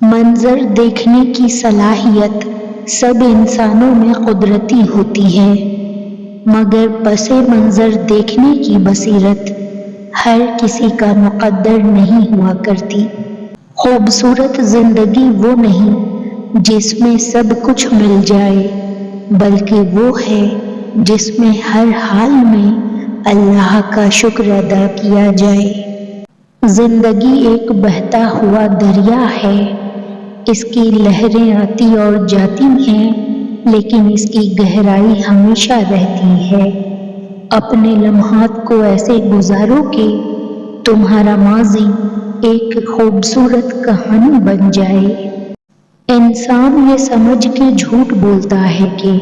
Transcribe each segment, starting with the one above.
منظر دیکھنے کی صلاحیت سب انسانوں میں قدرتی ہوتی ہے، مگر پس منظر دیکھنے کی بصیرت ہر کسی کا مقدر نہیں ہوا کرتی۔ خوبصورت زندگی وہ نہیں جس میں سب کچھ مل جائے، بلکہ وہ ہے جس میں ہر حال میں اللہ کا شکر ادا کیا جائے۔ زندگی ایک بہتا ہوا دریا ہے، اس کی لہریں آتی اور جاتی ہیں، لیکن اس کی گہرائی ہمیشہ رہتی ہے۔ اپنے لمحات کو ایسے گزارو کہ تمہارا ماضی ایک خوبصورت کہانی بن جائے۔ انسان یہ سمجھ کے جھوٹ بولتا ہے کہ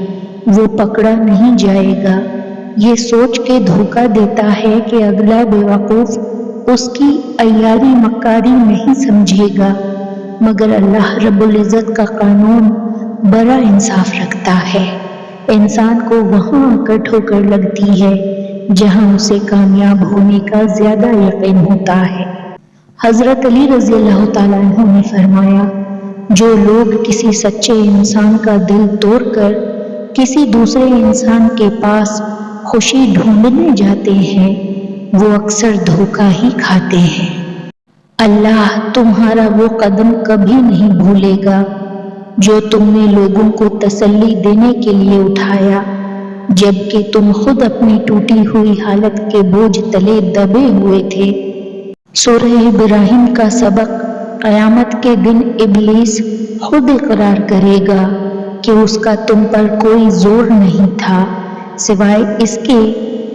وہ پکڑا نہیں جائے گا، یہ سوچ کے دھوکہ دیتا ہے کہ اگلا بیوقوف اس کی عیاری مکاری نہیں سمجھے گا، مگر اللہ رب العزت کا قانون بڑا انصاف رکھتا ہے۔ انسان کو وہاں آ کر ٹھوکر لگتی ہے جہاں اسے کامیاب ہونے کا زیادہ یقین ہوتا ہے۔ حضرت علی رضی اللہ تعالیٰ عنہ نے فرمایا، جو لوگ کسی سچے انسان کا دل توڑ کر کسی دوسرے انسان کے پاس خوشی ڈھونڈنے جاتے ہیں، وہ اکثر دھوکہ ہی کھاتے ہیں۔ اللہ تمہارا وہ قدم کبھی نہیں بھولے گا جو تم نے لوگوں کو تسلی دینے کے لیے اٹھایا، جبکہ تم خود اپنی ٹوٹی ہوئی حالت کے بوجھ تلے دبے ہوئے تھے۔ سورہ ابراہیم کا سبق قیامت کے دن ابلیس خود اقرار کرے گا کہ اس کا تم پر کوئی زور نہیں تھا، سوائے اس کے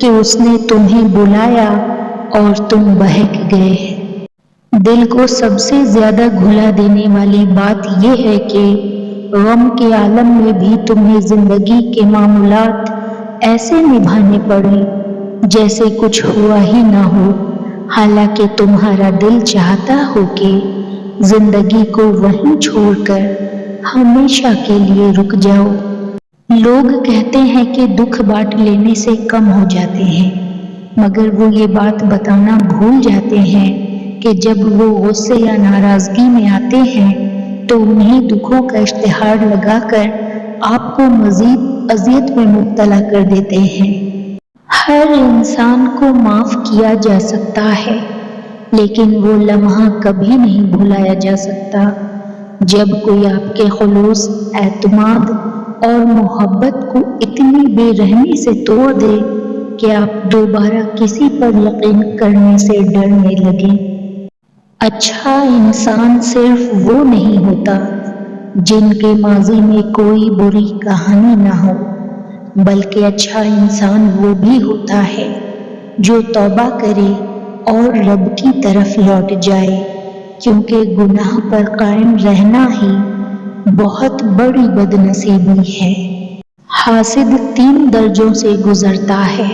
کہ اس نے تمہیں بلایا اور تم بہک گئے۔ دل کو سب سے زیادہ گھلا دینے والی بات یہ ہے کہ غم کے عالم میں بھی تمہیں زندگی کے معمولات ایسے نبھانے پڑیں جیسے کچھ ہوا ہی نہ ہو، حالانکہ تمہارا دل چاہتا ہو کہ زندگی کو وہیں چھوڑ کر ہمیشہ کے لیے رک جاؤ۔ لوگ کہتے ہیں کہ دکھ بانٹ لینے سے کم ہو جاتے ہیں، مگر وہ یہ بات بتانا بھول جاتے ہیں کہ جب وہ غصے یا ناراضگی میں آتے ہیں تو انہیں دکھوں کا اشتہار لگا کر آپ کو مزید اذیت میں مبتلا کر دیتے ہیں۔ ہر انسان کو معاف کیا جا سکتا ہے، لیکن وہ لمحہ کبھی نہیں بھلایا جا سکتا جب کوئی آپ کے خلوص، اعتماد اور محبت کو اتنی بے رحمی سے توڑ دے کہ آپ دوبارہ کسی پر یقین کرنے سے ڈرنے لگیں۔ اچھا انسان صرف وہ نہیں ہوتا جن کے ماضی میں کوئی بری کہانی نہ ہو، بلکہ اچھا انسان وہ بھی ہوتا ہے جو توبہ کرے اور رب کی طرف لوٹ جائے، کیونکہ گناہ پر قائم رہنا ہی بہت بڑی بدنصیبی ہے۔ حاسد 3 درجوں سے گزرتا ہے۔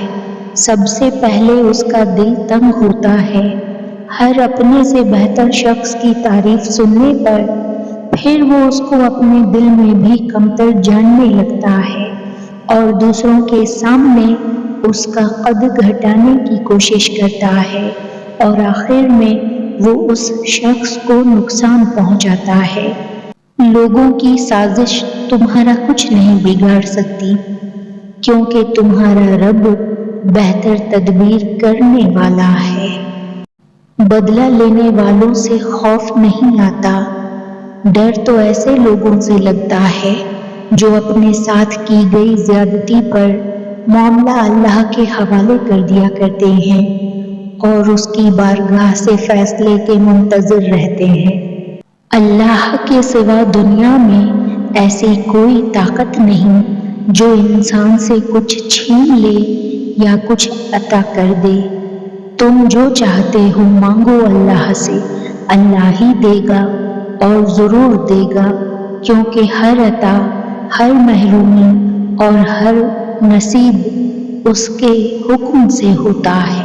سب سے پہلے اس کا دل تنگ ہوتا ہے ہر اپنے سے بہتر شخص کی تعریف سننے پر، پھر وہ اس کو اپنے دل میں بھی کمتر جاننے لگتا ہے اور دوسروں کے سامنے اس کا قد گھٹانے کی کوشش کرتا ہے، اور آخر میں وہ اس شخص کو نقصان پہنچاتا ہے۔ لوگوں کی سازش تمہارا کچھ نہیں بگاڑ سکتی، کیونکہ تمہارا رب بہتر تدبیر کرنے والا ہے۔ بدلہ لینے والوں سے خوف نہیں آتا، ڈر تو ایسے لوگوں سے لگتا ہے جو اپنے ساتھ کی گئی زیادتی پر معاملہ اللہ کے حوالے کر دیا کرتے ہیں اور اس کی بارگاہ سے فیصلے کے منتظر رہتے ہیں۔ اللہ کے سوا دنیا میں ایسی کوئی طاقت نہیں جو انسان سے کچھ چھین لے یا کچھ عطا کر دے۔ تم جو چاہتے ہو مانگو اللہ سے، اللہ ہی دے گا اور ضرور دے گا، کیونکہ ہر عطا، ہر محرومی اور ہر نصیب اس کے حکم سے ہوتا ہے۔